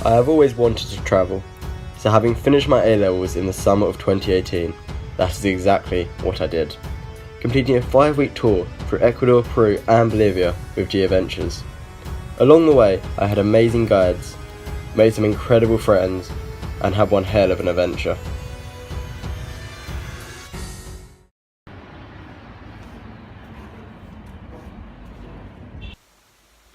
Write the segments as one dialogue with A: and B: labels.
A: I have always wanted to travel, so having finished my A-levels in the summer of 2018, that is exactly what I did, completing a 5-week tour through Ecuador, Peru and Bolivia with G Adventures. Along the way, I had amazing guides, made some incredible friends, and had one hell of an adventure.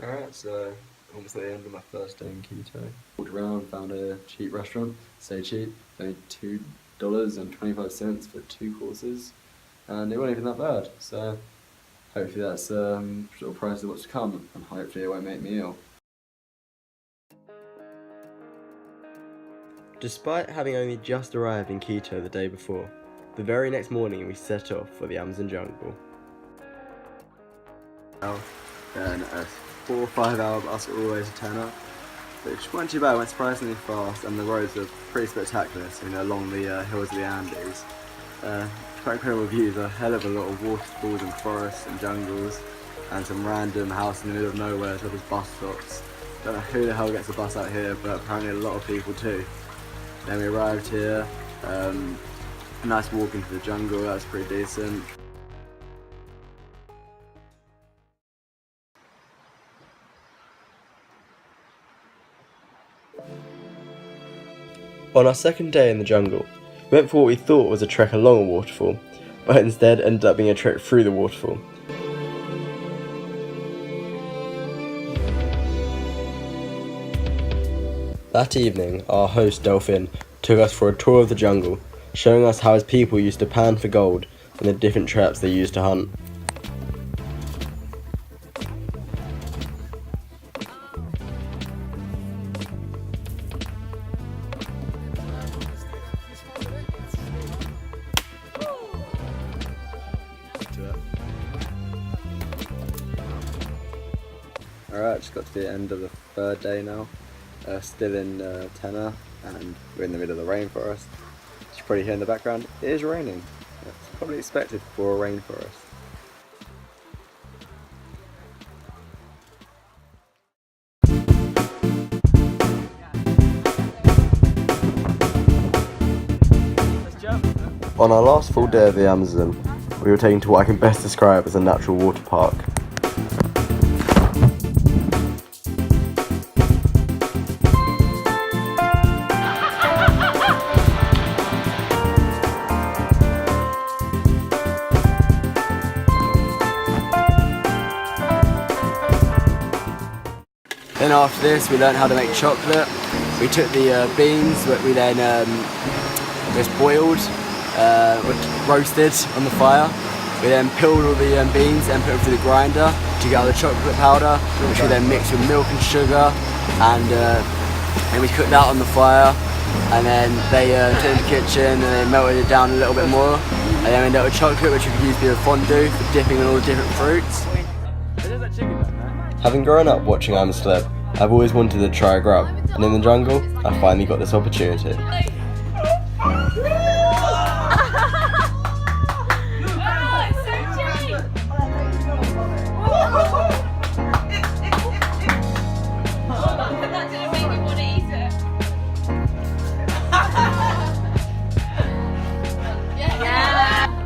A: Alright, so almost at the end of my first day in Quito. Walked around, found a cheap restaurant. Say cheap, only $2.25 for 2 courses, and it wasn't even that bad. So hopefully that's sort of price of what's to come, and hopefully it won't make me ill. Despite having only just arrived in Quito the day before, the very next morning we set off for the Amazon jungle. And a 4 or 5 hour bus all the way to Tena, which wasn't too bad, went surprisingly fast, and the roads were pretty spectacular, so, along the hills of the Andes. Quite incredible views, a hell of a lot of waterfalls and forests and jungles, and some random house in the middle of nowhere, so there's bus stops. Don't know who the hell gets a bus out here, but apparently a lot of people too. Then we arrived here, a nice walk into the jungle, that was pretty decent. On our second day in the jungle, we went for what we thought was a trek along a waterfall, but instead ended up being a trek through the waterfall. That evening, our host Delphin took us for a tour of the jungle, showing us how his people used to pan for gold and the different traps they used to hunt. Alright, just got to the end of the 3rd day now. Still in Tena, and we're in the middle of the rainforest. As you probably hear in the background, it is raining. It's probably expected for a rainforest. On our last full day of the Amazon, we were taken to what I can best describe as a natural water park. Then after this we learned how to make chocolate. We took the beans that we then just boiled, roasted on the fire. We then peeled all the beans and put them through the grinder to get out the chocolate powder, which we then mixed with milk and sugar, and we cooked that on the fire. And then they took it in the kitchen and they melted it down a little bit more, and then we ended up with chocolate, which we could use for fondue for dipping in all the different fruits. Having grown up watching I'm a Celeb, I've always wanted to try a grub, and in the jungle, I finally got this opportunity.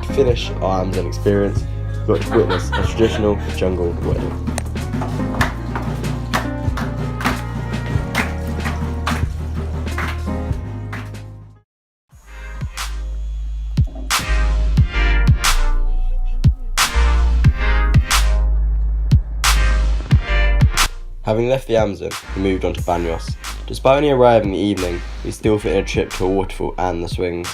A: To finish our Amazon experience, we got to witness a traditional jungle wedding. Having left the Amazon, we moved on to Banos. Despite only arriving in the evening, we still fit in a trip to a waterfall and the swings.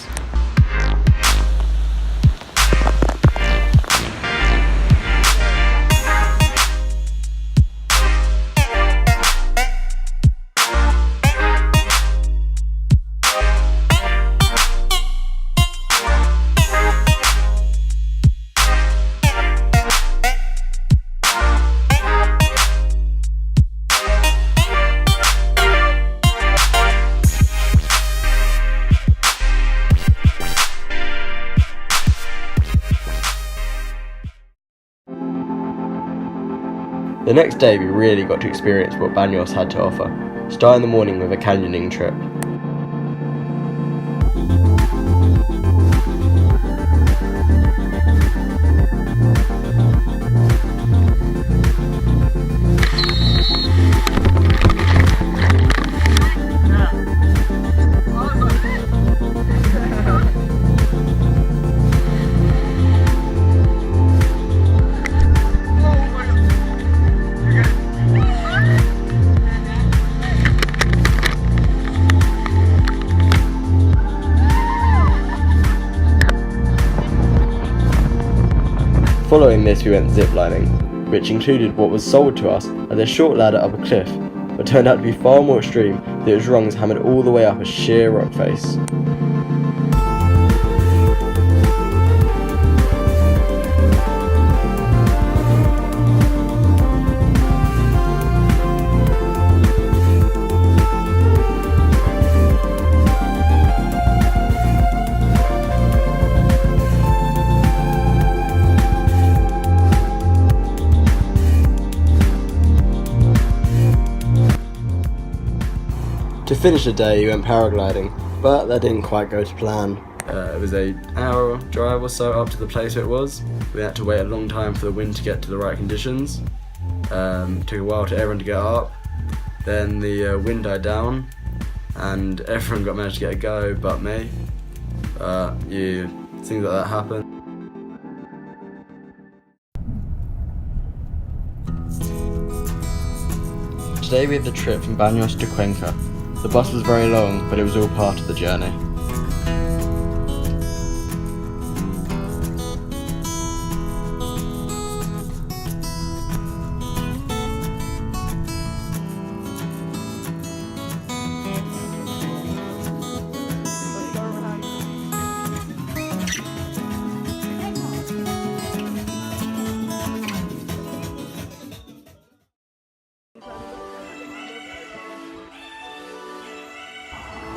A: The next day we really got to experience what Banos had to offer. starting the morning with a canyoning trip. Following this we went ziplining, which included what was sold to us as a short ladder up a cliff, but turned out to be far more extreme that its rungs hammered all the way up a sheer rock face. To finish the day, we went paragliding, but that didn't quite go to plan. It was an hour drive or so up to the place where it was. We had to wait a long time for the wind to get to the right conditions. Took a while for everyone to get up. Then the wind died down, and everyone managed to get a go, but me. Things like that happen. Today we had the trip from Baños to Cuenca. The bus was very long, but it was all part of the journey.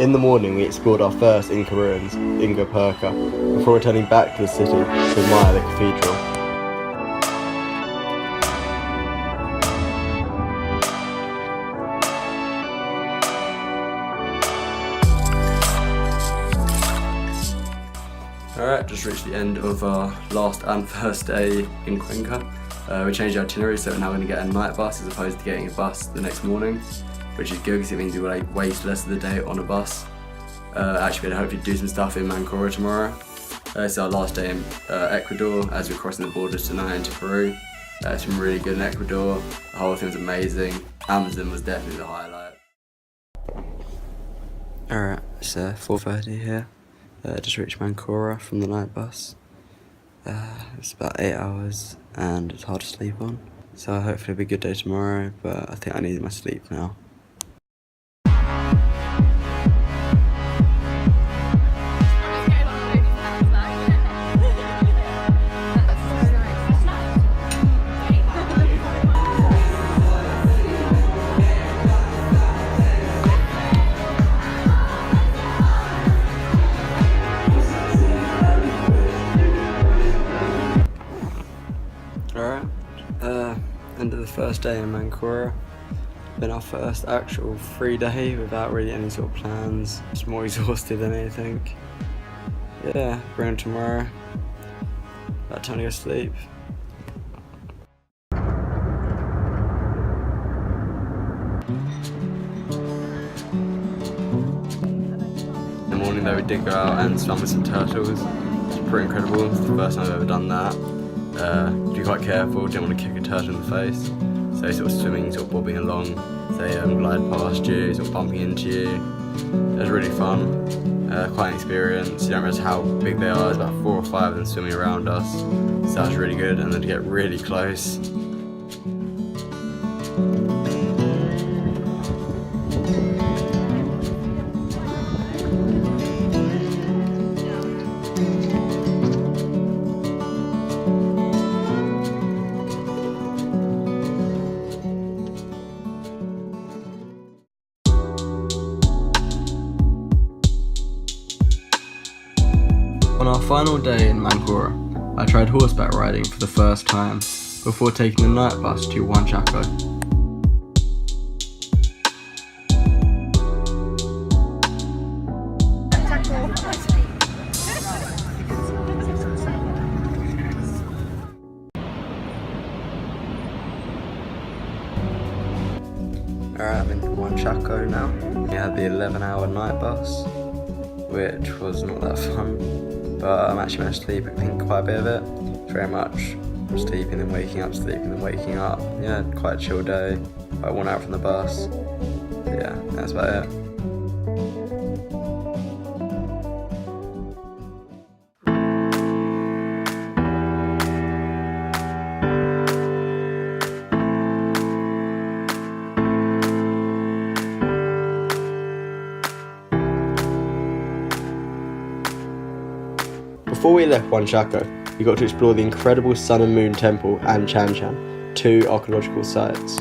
A: In the morning we explored our first Inca ruins, Inca before returning back to the city to admire the cathedral. Alright, just reached the end of our last and first day in Cuenca. We changed our itinerary, so we're now going to get a night bus as opposed to getting a bus the next morning, which is good because it means we will waste less of the day on a bus. Actually, we're going to hopefully do some stuff in Mancora tomorrow. It's our last day in Ecuador as we're crossing the borders tonight into Peru. It's been really good in Ecuador. The whole thing was amazing. Amazon was definitely the highlight. Alright, it's 4:30 here. Just reached Mancora from the night bus. It's about 8 hours and it's hard to sleep on. So hopefully it'll be a good day tomorrow, but I think I need my sleep now. End of the first day in Mancora. Been our first actual free day without really any sort of plans. Just more exhausted than anything. Yeah, bring it tomorrow. About time to go sleep. In the morning though we did go out and swam with some turtles. It's pretty incredible. It's the first time I've ever done that. Be quite careful, didn't want to kick a turtle in the face. So sort of swimming, sort of bobbing along, they glide past you, sort of bumping into you. It was really fun, quite an experience. You don't realize how big they are, there's about 4 or 5 of them swimming around us. So that was really good, and then to get really close. On our final day in Mancora, I tried horseback riding for the first time before taking the night bus to Huanchaco.
B: Chaco now. We had the 11-hour night bus, which was not that fun, but I actually managed to sleep, I think, quite a bit of it. Very much sleeping and waking up, sleeping and waking up. Yeah, quite a chill day. I went out from the bus. Yeah, that's about it. Before we left Chaco, we got to explore the incredible Sun and Moon Temple and Chan Chan, two archaeological sites.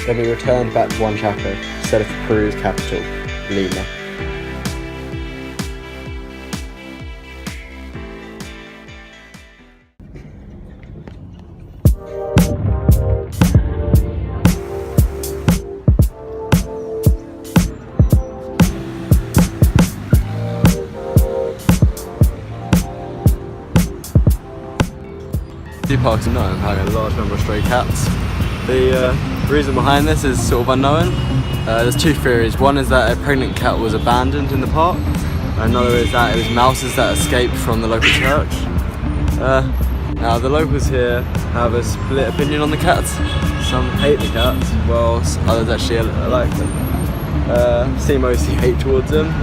B: Then we returned back to Chaco to set off for Peru's capital, Lima.
A: Parks and Nine having a large number of stray cats. The reason behind this is sort of unknown. There's two theories. One is that a pregnant cat was abandoned in the park. Another is that it was mouses that escaped from the local church. Now the locals here have a split opinion on the cats. Some hate the cats, whilst others actually like them. See mostly hate towards them.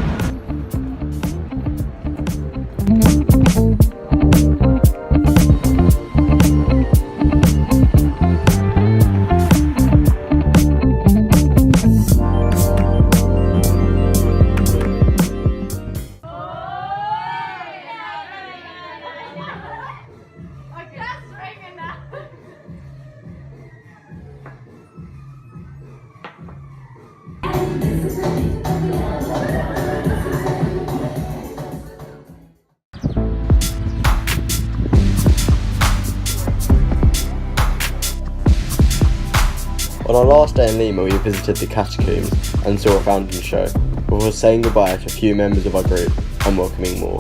B: On our last day in Lima, we visited the catacombs and saw a fountain show, before saying goodbye to a few members of our group and welcoming more.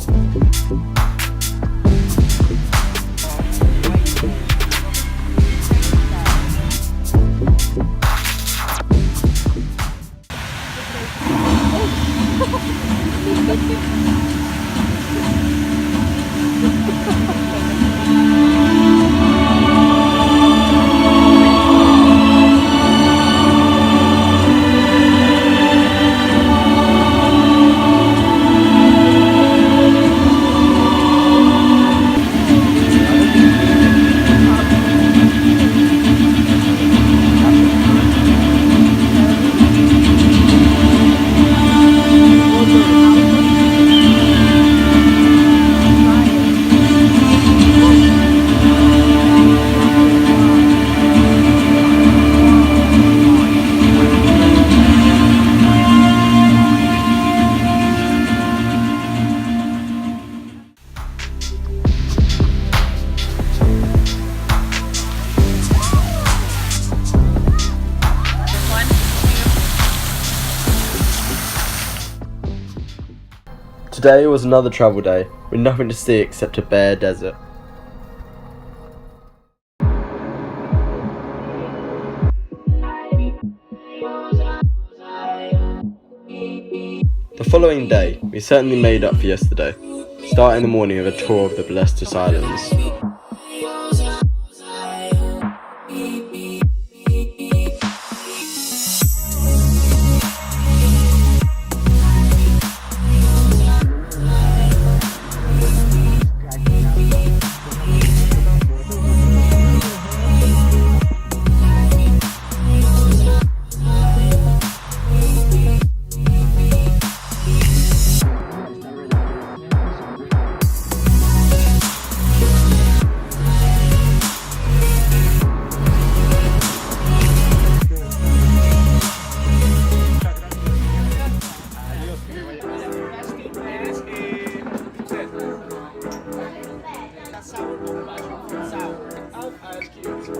B: Today was another travel day, with nothing to see except a bare desert. The following day, we certainly made up for yesterday, starting the morning with a tour of the Blessed Islands.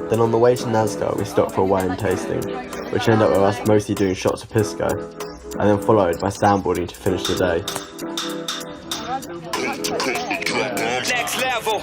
B: Then on the way to Nazca, we stopped for a wine tasting.
A: which ended up with us mostly doing shots of pisco, and then followed by sandboarding to finish the day.
C: Next level.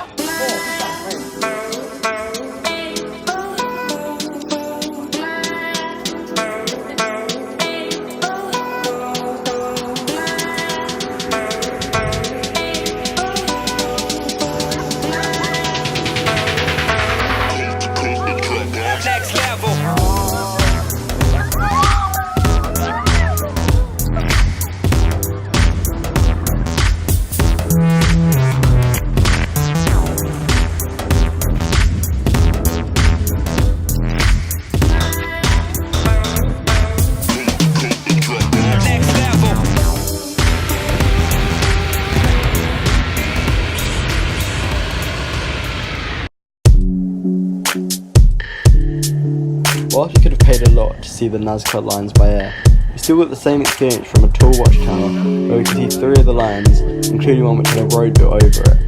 A: Whilst we could have paid a lot to see the Nazca lions by air, we still got the same experience from a tall watchtower where we could see 3 of the lions, including one which had a road built over it.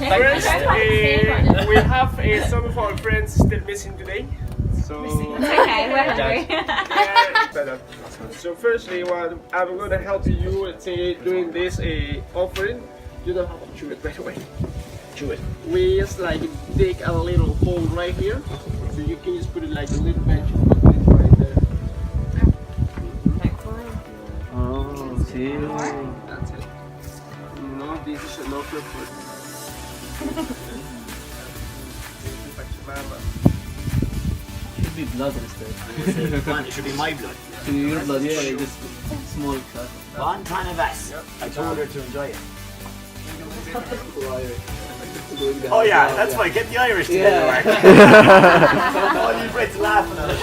D: First, we have some of our friends still missing today. So
E: Okay, we're hungry.
D: better. So firstly, what I'm gonna help you doing this offering. You don't have to chew it right away. Chew it. We just like dig a little hole right here, so you can just put it like a little bench right there.
F: Oh, sí.
D: That's it. No, this is no good food.
F: Should be blood instead.
G: It should be my blood.
F: So your blood, yeah, just small cut.
G: One ton of us. I told her to enjoy it. Oh yeah, that's why. Get the Irish together.
F: Yeah.
G: All you Brits laughing at us.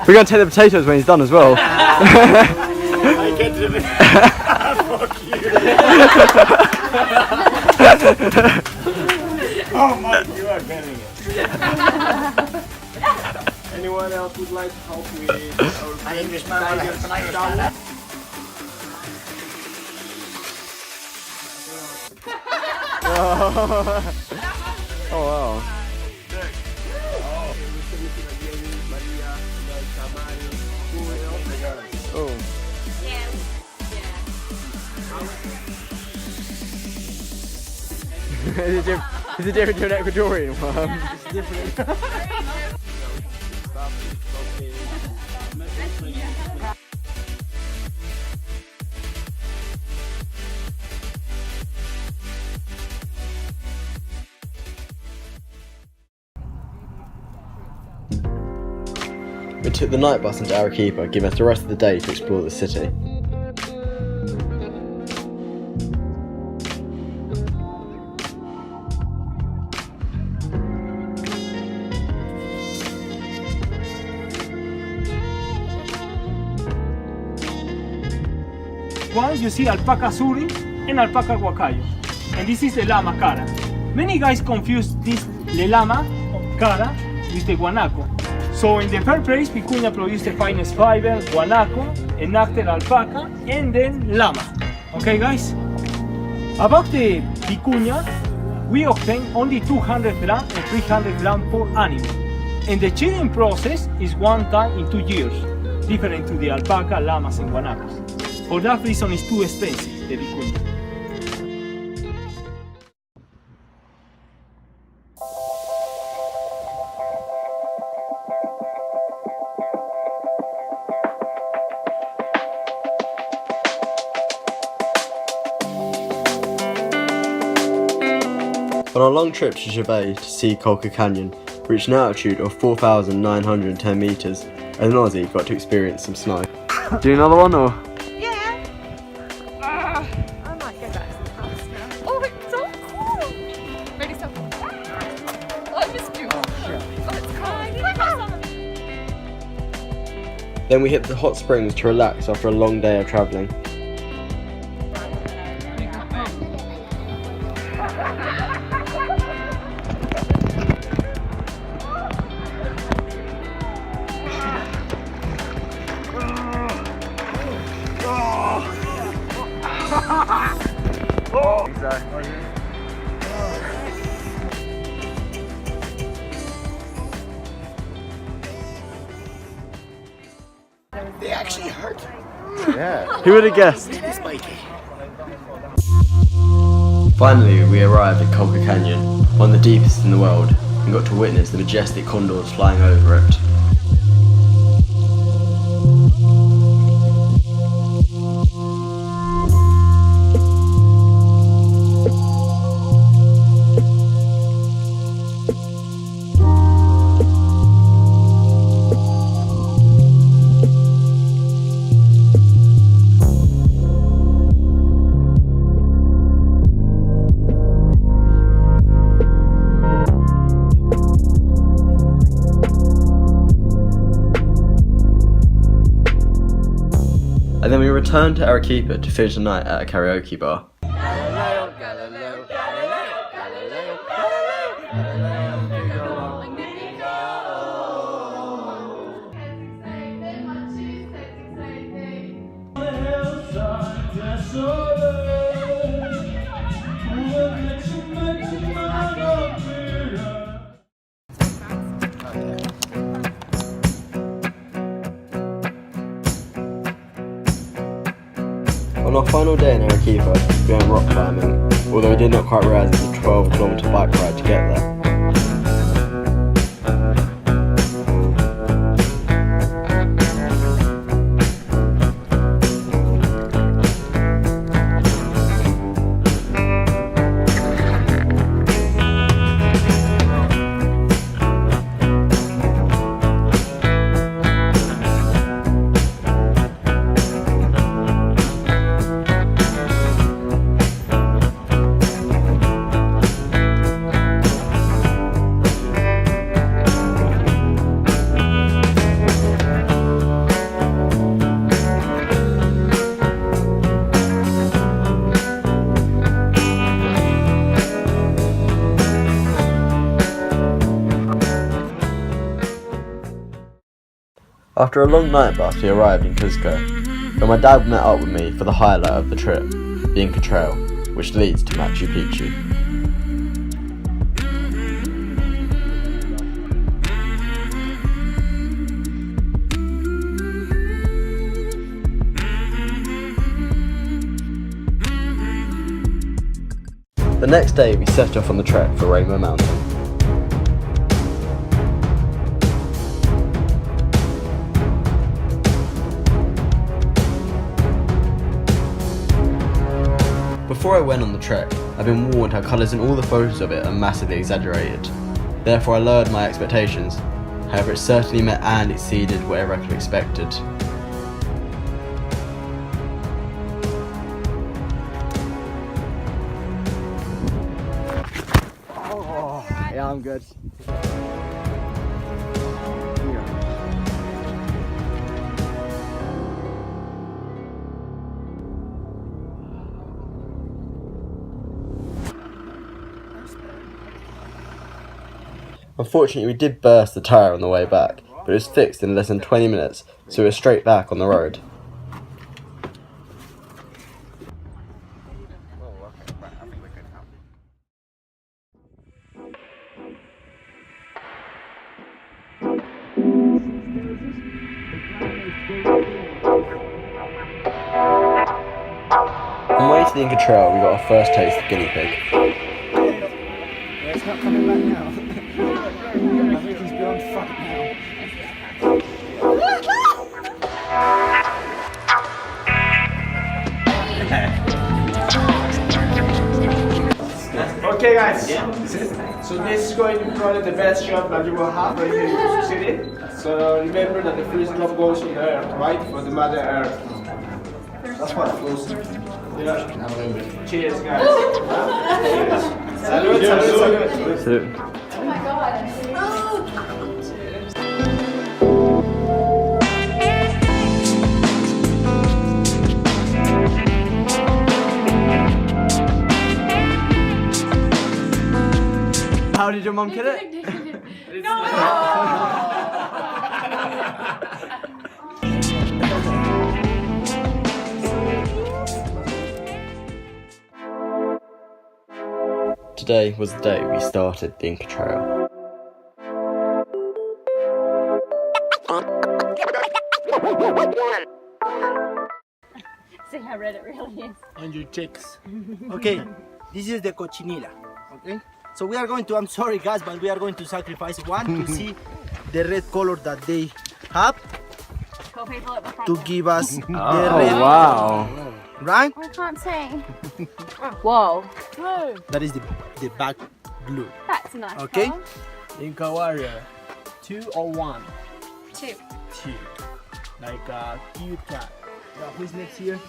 A: We're going to take the potatoes when he's done as well.
G: I get to the fuck you. Oh Mike, you are getting it.
D: Anyone else would like to help with our
G: An Englishman will help an Irishman.
A: Oh wow. Oh. Is it different to an Ecuadorian one? It's different. We took the night bus into Arequipa, giving us the rest of the day to explore the city.
H: Once you see alpaca suri and alpaca guacayo, and this is the llama cara. Many guys confuse this the llama cara with the guanaco. So in the first place, Vicuña produced the finest fiber, guanaco, enacted alpaca, and then llama. Okay, guys? About the Vicuña, we obtain only 200 grams and 300 grams per animal. And the chilling process is one time in 2 years, different to the alpaca, llamas, and guanacos. For that reason, it's too expensive, the Vicuña.
A: On our long trip to Chivay to see Colca Canyon, we reached an altitude of 4,910 metres, and an Aussie got to experience some snow. Do another one or?
E: Yeah. I might go back to the house now. Oh, it's so cool. Ready, stop. Oh, I missed you. Oh, it's cold. I need to put some.
A: Then we hit the hot springs to relax after a long day of travelling.
G: They actually hurt.
A: Yeah. Who would have guessed?
G: Spiky.
B: Finally, we arrived at Colca Canyon, one of the deepest in the world, and got to witness the majestic condors flying over it. And then we returned to Arequipa to finish the night at a karaoke bar. On our final day in Arequipa, we went rock climbing, although we did not quite realise it was a 12-kilometre bike ride to get there. After a long night bus, we arrived in Cuzco, where my dad met up with me for the highlight of the trip, the Inca Trail, which leads to Machu Picchu. The next day, we set off on the trek for Rainbow Mountain. Before I went on the trek, I've been warned how colours in all the photos of it are massively exaggerated. Therefore I lowered my expectations. However, it certainly met and exceeded whatever I could have expected.
A: Oh, yeah, I'm good.
B: Unfortunately, we did burst the tyre on the way back, but it was fixed in less than 20 minutes, so we were straight back on the road. On the way to the Inca Trail, we got our first taste of guinea pig.
A: It's not coming back now. I think he's beyond fuck now.
D: Okay guys, so this is going to be probably the best shot that you will have right here in Mexico City. So remember that the first drop goes on the earth, right? For the Mother Earth.
G: That's why it flows.
D: Yeah. Cheers guys. Cheers. Salud, salud, salud.
B: So,
E: Oh my god.
A: How did your mum kill it?
B: today was the day we started the Inca Trail.
E: See how red it really is.
G: On your cheeks. Okay, this is the cochinilla. Okay, so we are going to, I'm sorry guys, but we are going to sacrifice one to see the red color that they have
E: Cool people at the front.
G: to give us the
A: Oh
G: red,
A: wow!
G: right?
E: I can't see. Whoa.
G: That is the back blue.
E: That's a nice
G: Okay.
E: colour.
D: Inca warrior, 2 or 1?
E: 2.
D: 2. Like a cute cat.
G: Who's next here?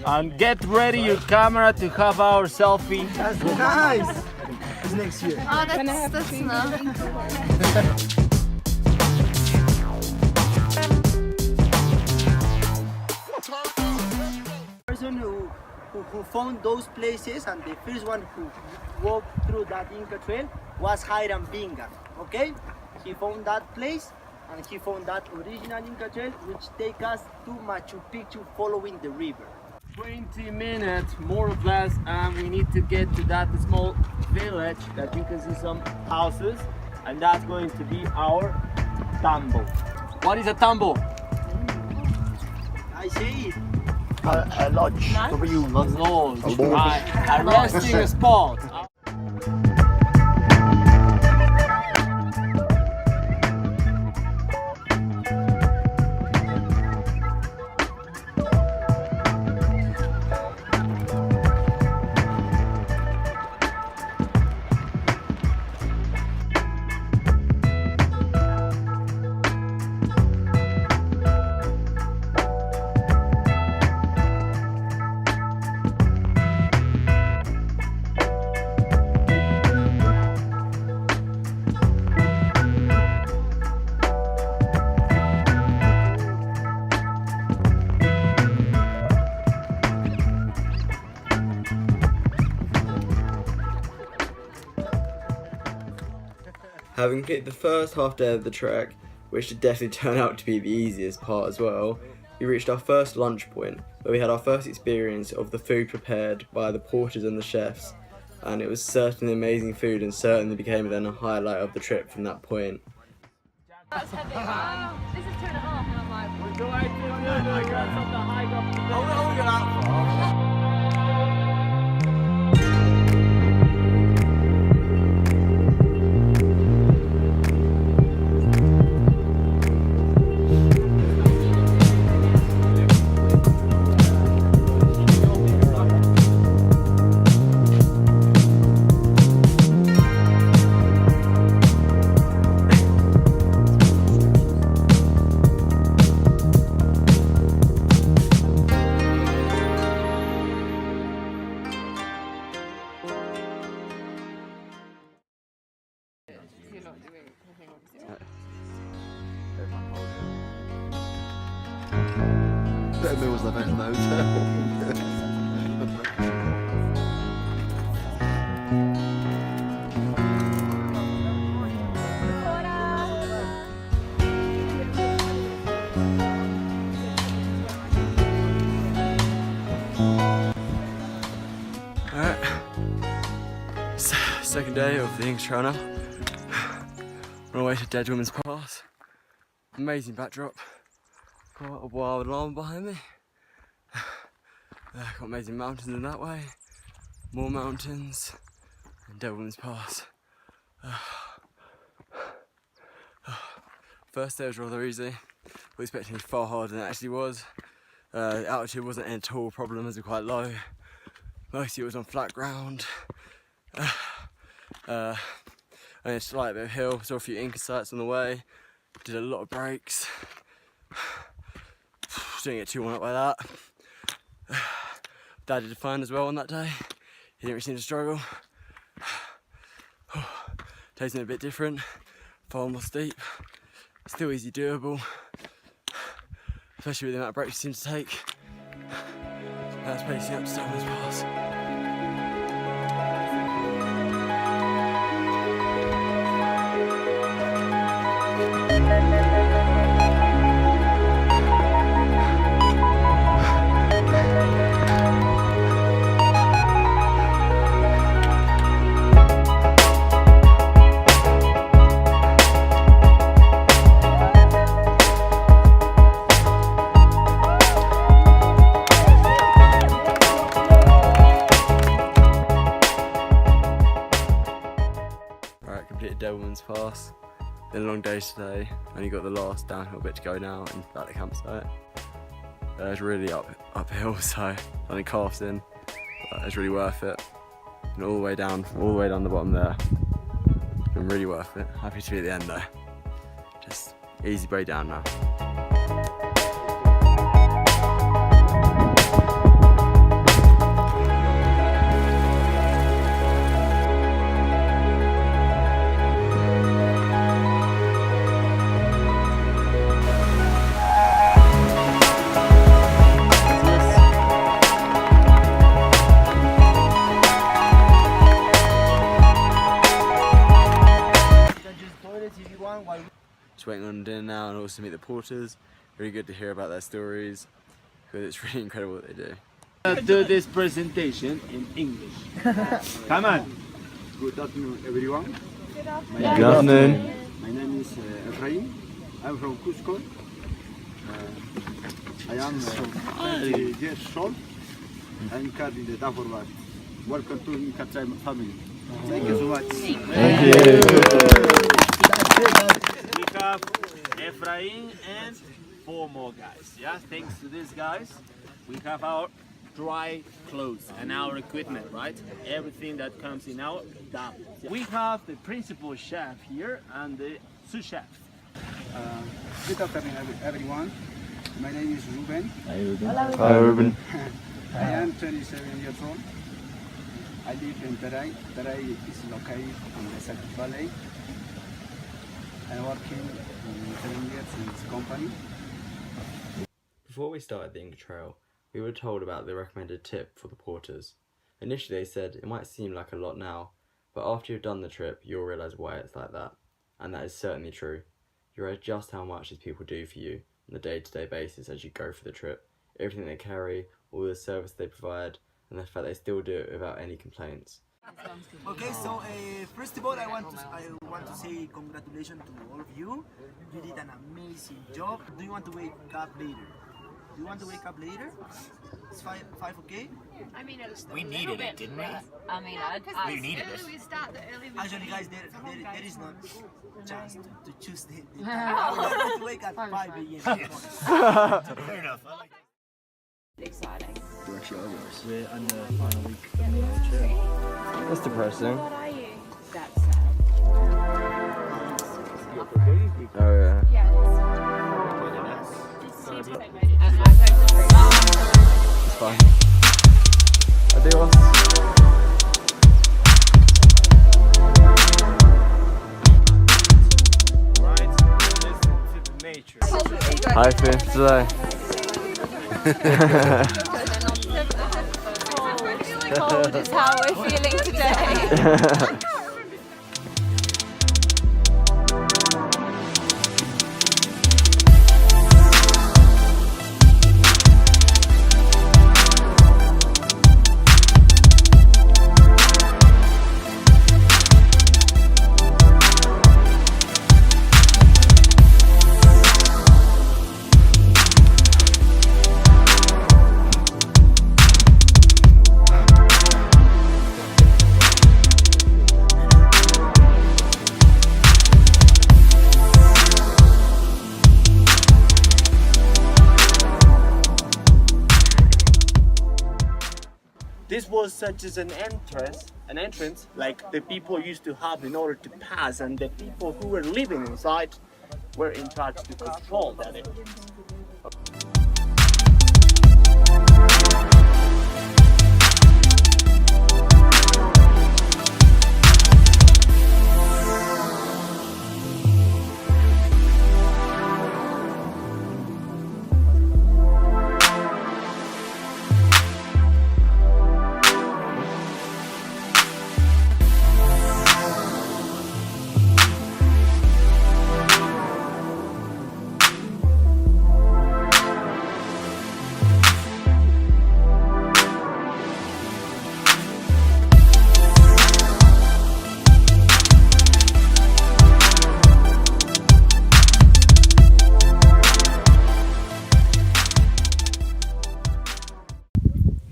D: And get ready your camera to have our selfie.
G: That's nice. Who's next here?
E: Oh, that's enough.
G: Person who found those places, and the first one who walked through that Inca Trail was Hiram Bingham. Okay, he found that place and he found that original Inca Trail, which take us to Machu Picchu following the river.
D: 20 minutes, more or less, and we need to get to that small village that you can see some houses, and that's going to be our tambo. What is a tambo?
G: I see it.
F: A lodge. For you,
D: A lodge, right? A resting spot.
B: Having completed the first half day of the trek, which did definitely turn out to be the easiest part as well, we reached our first lunch point, where we had our first experience of the food prepared by the porters and the chefs, and it was certainly amazing food and certainly became then a highlight of the trip from that point.
E: That's heavy. This is 2.5 and I'm like,
D: We're going to do the hike up the
I: Better meals I've had in the hotel.
A: Alright, second day of the Inca Trail now. On our way to Dead Women's Pass. Amazing backdrop. Got a wild llama behind me. Got amazing mountains in that way. More mountains. And Dead Women's Pass. First day was rather easy. We were expecting it far harder than it actually was. Altitude wasn't at all a problem as we're quite low. Mostly it was on flat ground. And a slight bit of hill, saw a few Inca sites on the way. Did a lot of breaks. Didn't get too worn up by that. Dad did fine as well on that day. He didn't really seem to struggle. Tasting a bit different, far more steep. Still easy doable, especially with the amount of breaks it seems to take. That's pacing up to Devil's Pass.
B: months pass. Been a long day today. Only got the last downhill bit to go now and at the campsite. It's really uphill, so only calves in. But it's really worth it. And all the way down the bottom there. It's been really worth it. Happy to be at the end though. Just easy way down now. Just waiting on dinner now and also meet the porters. Really good to hear about their stories because it's really incredible what they do.
J: Do this presentation in English. Come on.
F: Good afternoon, everyone.
B: Good afternoon.
F: My name is Efrain. I'm from Cusco. I am 30 years old. I'm carrying the duffel bag. Welcome to Inca Trail family. Thank you so much.
B: Thank you.
J: We have Efrain and 4 more guys. Yeah, thanks to these guys, we have our dry clothes and our equipment, right? Everything that comes in our duffel. We have the principal chef here and the sous chef.
F: Good afternoon, everyone. My name is Ruben.
B: Hi Ruben.
F: I am 27 years old. I live in Peru. Peru is located in the South Valley. I'm working 7 years in this company.
B: Before we started the Inca Trail, we were told about the recommended tip for the porters. Initially they said it might seem like a lot now, but after you've done the trip you'll realise why it's like that. And that is certainly true. You realise just how much these people do for you on a day-to-day basis as you go for the trip. Everything they carry, all the service they provide, and the fact they still do it without any complaints.
G: Okay, so first of all, I want to say congratulations to all of you. You did an amazing job. Do you want to wake up later? Do you want to wake up later? It's 5 okay?
E: I mean,
K: we needed it, didn't we?
E: I mean,
K: we needed it.
E: We start the early.
G: Actually, guys, there is not chance to choose the time. We want to wake at 5 a.m.
K: Fair enough. I like
E: Exciting.
J: We're on the final week of the trip.
B: That's depressing.
E: What are you? That's sad.
B: Oh yeah.
E: Yeah.
B: It's fine. Adios.
J: Right? Listen to the nature.
B: Hi Fifth today.
E: Cold is how we're feeling today.
J: This was such as an entrance like the people used to have in order to pass, and the people who were living inside were in charge to control that entrance.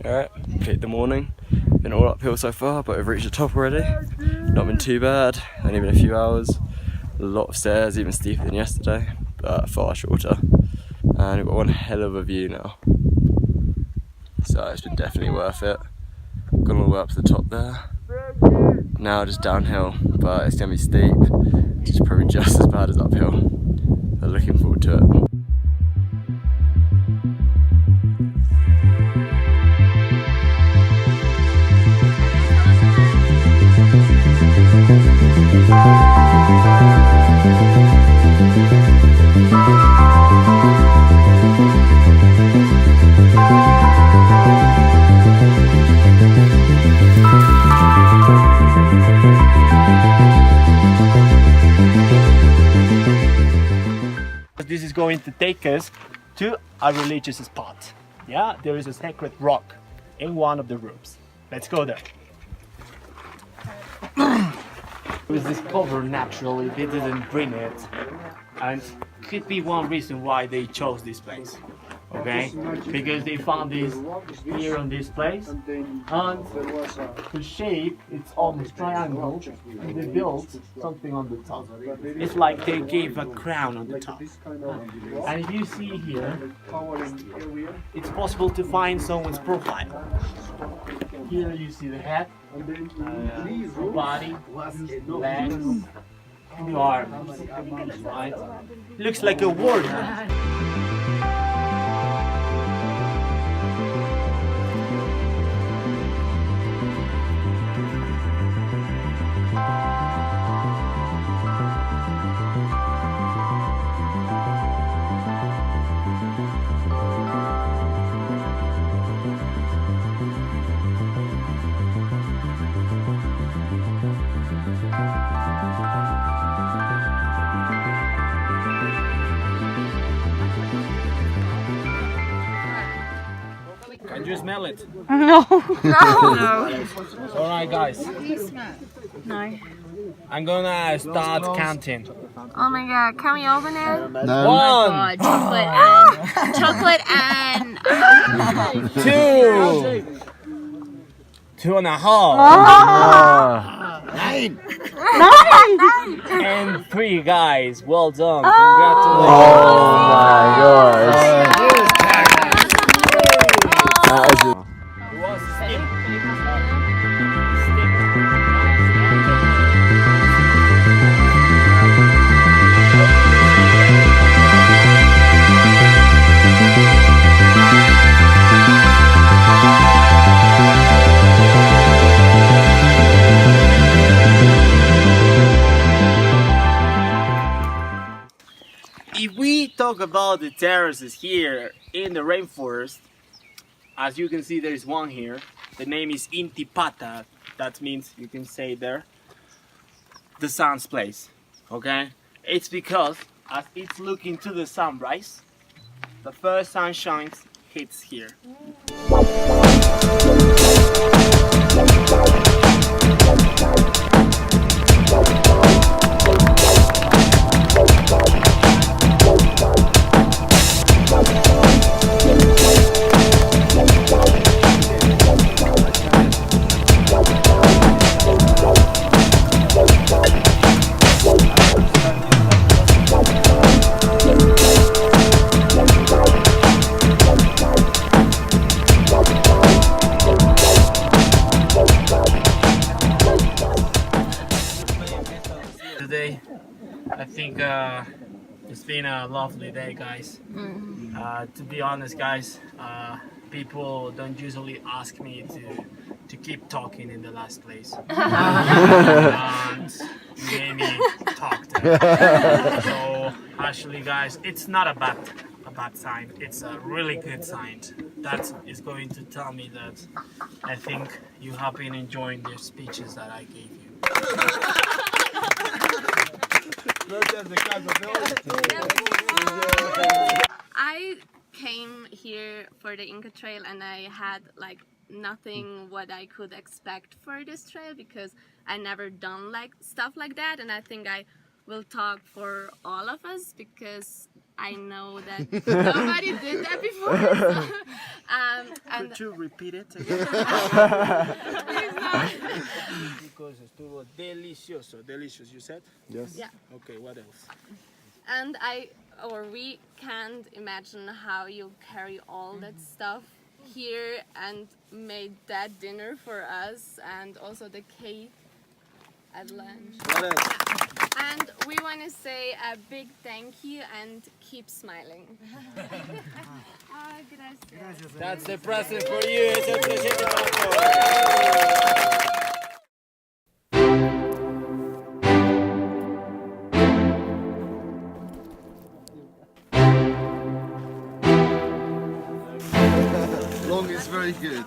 B: Alright, complete the morning. Been all uphill so far, but we've reached the top already. Not been too bad, only been a few hours. A lot of stairs, even steeper than yesterday, but far shorter. And we've got one hell of a view now. So it's been definitely worth it. Gone all the way up to the top there. Now just downhill, but it's going to be steep. It's probably just as bad as uphill. But looking forward to it.
J: This is going to take us to a religious spot. Yeah, there is a sacred rock in one of the rooms. Let's go there. It was discovered naturally, they didn't bring it, and could be one reason why they chose this place. Okay, because they found this here on this place, and the shape it's almost triangle, and they built something on the top. It's like they gave a crown on the top. And if you see here, it's possible to find someone's profile. Here you see the head, body, legs, the arms. Right? Looks like a warrior. Can you smell it?
E: No. No.
J: Alright guys,
E: No.
J: I'm gonna start counting.
E: Oh my god, can we open it?
I: No.
J: One,
E: Chocolate and
J: two, 2.5,
I: Nine.
J: and 3 guys. Well done.
B: Oh my gosh.
J: If we talk about the terraces here in the rainforest, as you can see there is one here. The name is Intipata. That means, you can say there, the sun's place. Okay? It's because as it's looking to the sunrise, the first sunshine hits here. Today, I think it's been a lovely day, guys. To be honest, guys, people don't usually ask me to keep talking in the last place. And you made me talk there. So actually, guys, it's not a bad sign. It's a really good sign. That is going to tell me that I think you have been enjoying the speeches that I gave you.
E: I came here for the Inca Trail and I had like nothing what I could expect for this trail because I never done like stuff like that, and I think I will talk for all of us because I know that nobody did that before. So, and
J: Could you repeat it again?
E: Please not.
D: tacos, estuvo delicioso. Delicious, you said?
I: Yes.
E: Yeah.
D: Okay, what else?
E: And we can't imagine how you carry all that stuff here and made that dinner for us, and also the cake at lunch.
D: What else?
E: And we want to say a big thank you and keep smiling. Gracias.
J: That's the present for you. It's a present.
I: Long is very good.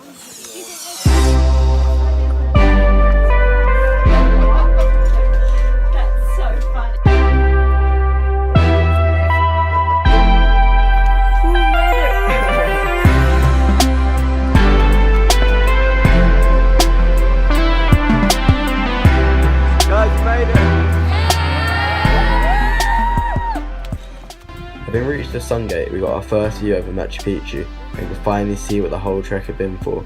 B: Having reached the sun gate, we got our first view over Machu Picchu and could finally see what the whole trek had been for.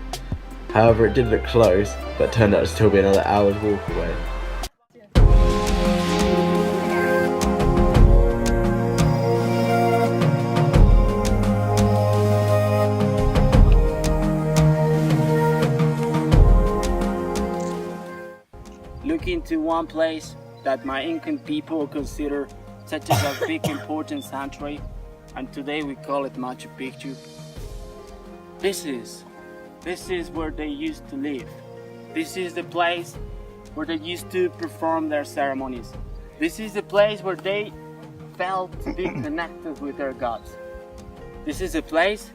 B: However, it did look close, but turned out to still be another hour's walk away.
L: Looking to one place that my Incan people consider such as a big important sanctuary, and today we call it Machu Picchu. This is where they used to live. This is the place where they used to perform their ceremonies. This is the place where they felt to be connected with their gods. This is a place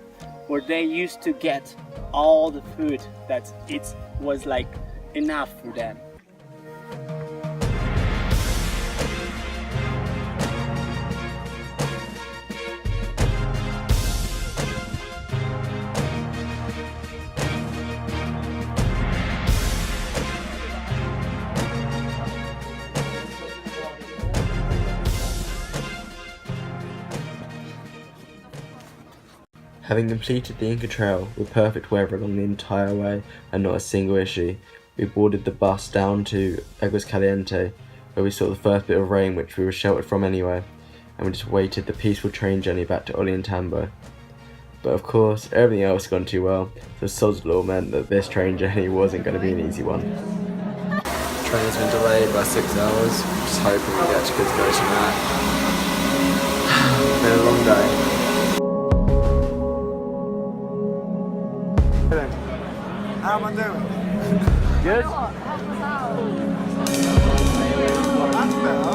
L: where they used to get all the food that it was like enough for them.
B: Having completed the Inca Trail with perfect weather along the entire way and not a single issue, we boarded the bus down to Aguascalientes, where we saw the first bit of rain which we were sheltered from anyway, and we just waited the peaceful train journey back to Ollantaytambo. But of course, everything else had gone too well, so sod's law meant that this train journey wasn't going to be an easy one.
A: The train has been delayed by 6 hours, just hoping we get to Quito tonight. It's been a long day.
F: How am I doing?
J: Good?
F: That's better.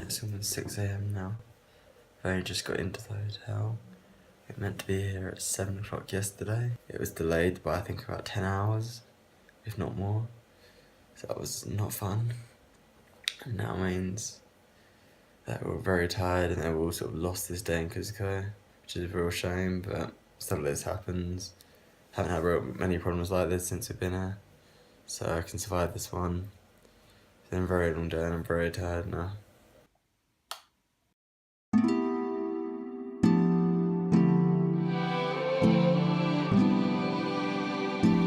B: It's almost 6 AM now. I've only just got into the hotel. It meant to be here at 7 o'clock yesterday. It was delayed by I think about 10 hours, if not more. So that was not fun. And now means that we're very tired and that we all sort of lost this day in Cuzco, which is a real shame, but stuff like this happens. Haven't had many problems like this since we've been here, so I can survive this one. It's been a very long day and I'm very tired now.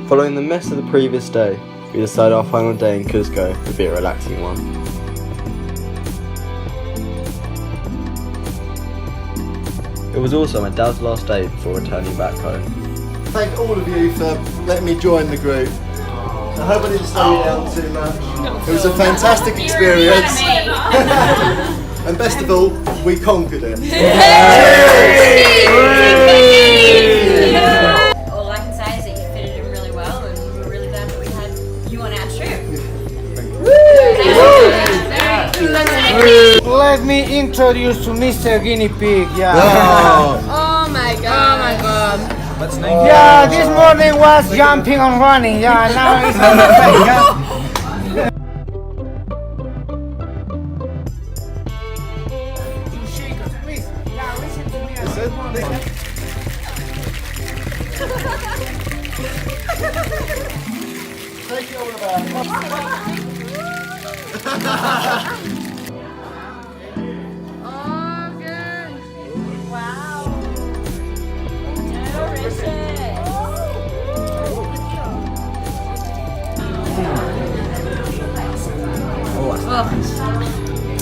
B: Following the mess of the previous day, we decided our final day in Cuzco would be a relaxing one. It was also my dad's last day before returning back home.
I: Thank all of you for letting me join the group. I hope I didn't slow you down too much. It was a fantastic experience. And best of all, we conquered it.
M: All I can say is that you fitted in really well, and we're really glad that we had you on our trip.
N: Let me introduce to Mr. Guinea Pig. Yeah.
E: Oh my god. Oh my god.
N: Yeah, this morning was jumping and running. Yeah, now it's on the face. Yeah.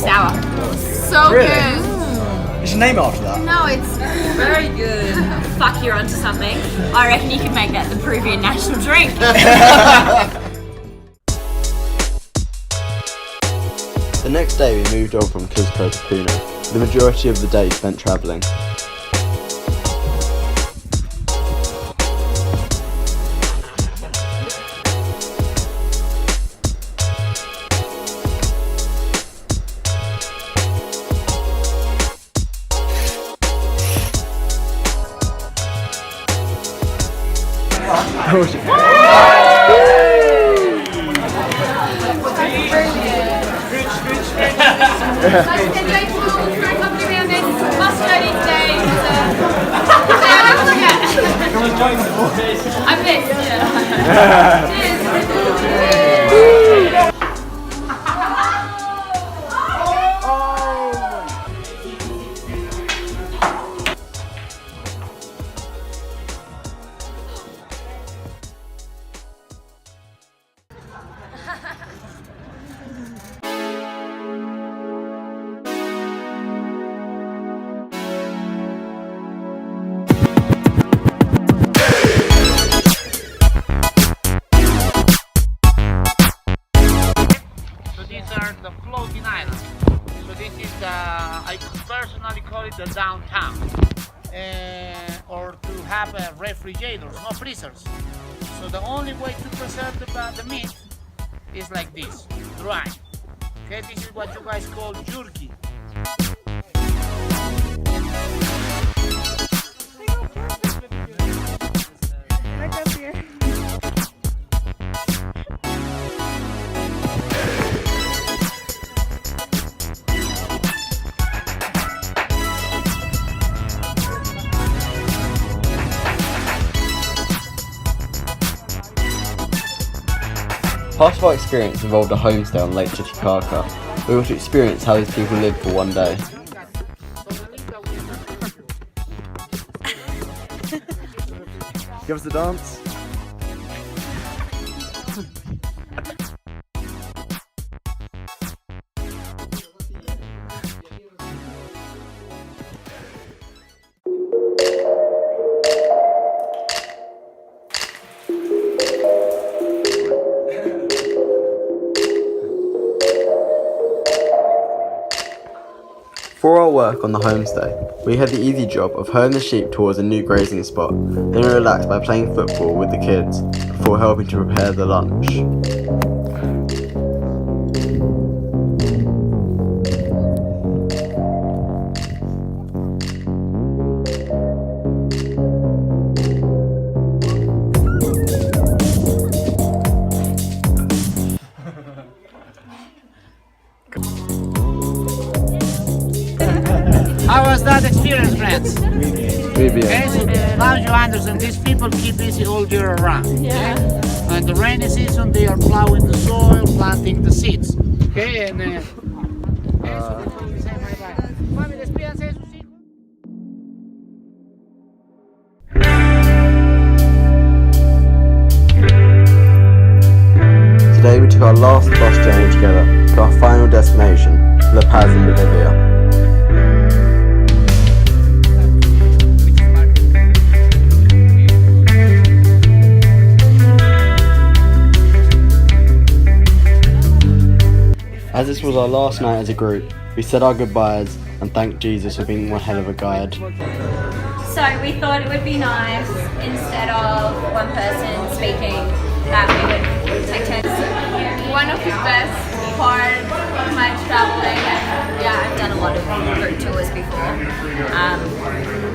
M: Sour.
E: So
I: Really?
E: good.
I: You should name it after that.
E: No, it's
M: Very good. Fuck, you're onto something. I reckon you could make that the Peruvian national drink.
B: The next day we moved on from Cuzco to Puno, the majority of the day spent travelling.
E: I missed.
O: The floating island. So this is I personally call it the downtown, or to have refrigerators, no freezers. So the only way to preserve the meat is like this, dry. Okay, this is what you guys call jerky.
B: Part of our experience involved a homestay on Lake Titicaca. We got to experience how these people live for one day.
I: Give us a dance.
B: For our work on the homestay, we had the easy job of herding the sheep towards a new grazing spot, then we relaxed by playing football with the kids before helping to prepare the lunch.
O: How was that experience, friends?
B: Maybe.
O: Okay, so now you understand these people keep busy all year around.
E: Yeah.
O: And the rainy season they are plowing the soil, planting the seeds. Okay, and
B: Today we took our last bus journey together to our final destination, La Paz in Bolivia. As this was our last night as a group, we said our goodbyes and thanked Jesus for being one hell of a guide.
M: So we thought it would be nice, instead of one person speaking, that we would take turns.
E: One of the best parts of my traveling.
M: Yeah, I've done a lot of group tours before.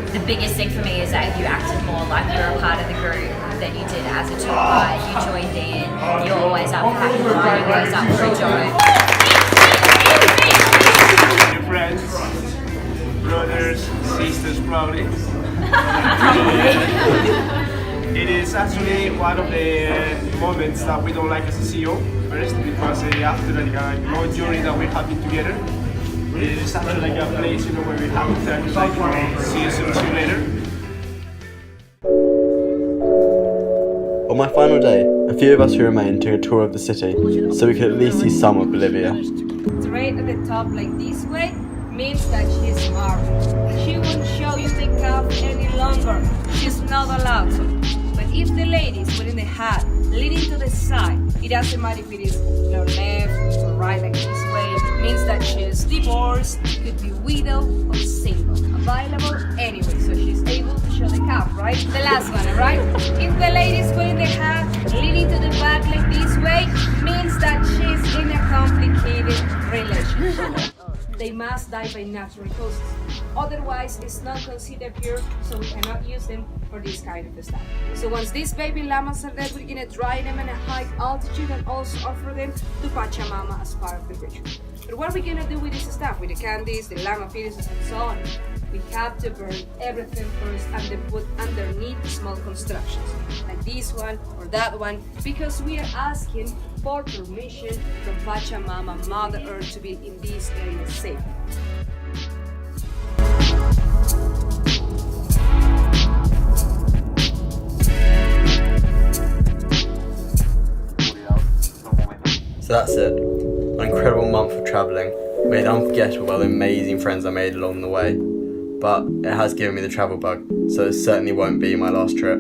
M: The biggest thing for me is that you acted more like you're a part of the group than you did as a tour guide. You joined in, you're always up for having fun, you're always up for a joke.
J: Friends, brothers, sisters, probably. It is
D: actually one of the moments that we don't like as a CEO. First, because after like a long journey that we're having together, it is actually like a place, you know, where we have time to like, you know, see you later.
B: On my final day, a few of us who remained took a tour of the city, so we could at least see some of Bolivia.
P: Straight at the top like this way means that she's smart. She won't show you the cup any longer. She's not allowed to. But if the ladies wearing the hat leading to the side, it doesn't matter if it is left or right like this way, means that she's divorced, could be widow or single, available anyway, so she's able to show the cup, right? The last one, alright? If the ladies wearing the hat leading to the back like this way, means that she's in a complicated relationship. They must die by natural causes. Otherwise, it's not considered pure, so we cannot use them for this kind of stuff. So once these baby llamas are dead, we're gonna dry them in a high altitude and also offer them to Pachamama as part of the ritual. But what are we gonna do with this stuff? With the candies, the llama fetuses, and so on? We have to burn everything first and then put underneath small constructions, like this one or that one, because we are asking for permission from Pachamama, Mother Earth, to be in this area safe.
B: So that's it. An incredible month of travelling, made unforgettable by the amazing friends I made along the way. But it has given me the travel bug, so it certainly won't be my last trip.